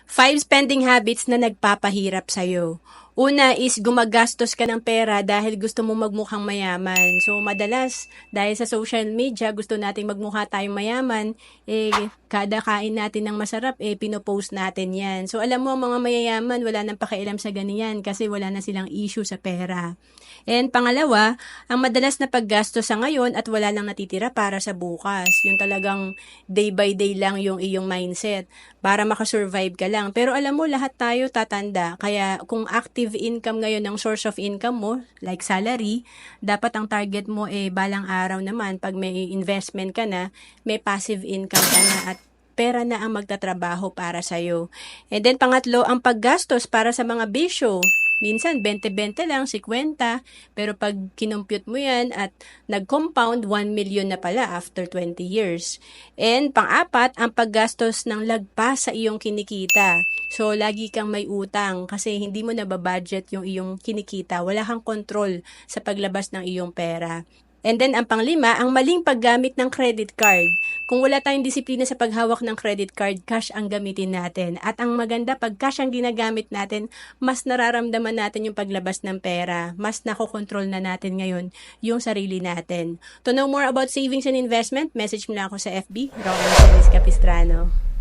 5 spending habits na nagpapahirap sa'yo. Una is gumagastos ka ng pera dahil gusto mo magmukhang mayaman. So, madalas, dahil sa social media, gusto nating magmukha tayong mayaman, kada kain natin ng masarap, pinopost natin yan. So, alam mo, mga mayayaman, wala nang pakialam sa ganyan kasi wala na silang issue sa pera. And pangalawa, ang madalas na paggastos sa ngayon at wala nang natitira para sa bukas. Yung talagang day by day lang yung iyong mindset para makasurvive ka lang. Pero alam mo, lahat tayo tatanda. Kaya kung active income ngayon ang source of income mo, like salary, dapat ang target mo balang araw naman, pag may investment ka na, may passive income ka na at pera na ang magtatrabaho para sa'yo. And then pangatlo, ang paggastos para sa mga bisyo. Minsan, 20-20 lang, 50. Pero pag kinumpute mo yan at nag-compound, 1 million na pala after 20 years. And pang-apat, ang paggastos ng lagpas sa iyong kinikita. So, lagi kang may utang kasi hindi mo nababudget yung iyong kinikita. Wala kang control sa paglabas ng iyong pera. And then, ang panglima, ang maling paggamit ng credit card. Kung wala tayong disiplina sa paghawak ng credit card, cash ang gamitin natin. At ang maganda, pag cash ang ginagamit natin, mas nararamdaman natin yung paglabas ng pera. Mas nakokontrol na natin ngayon yung sarili natin. To know more about savings and investment, message mo lang ako sa FB, Rowan Capistrano.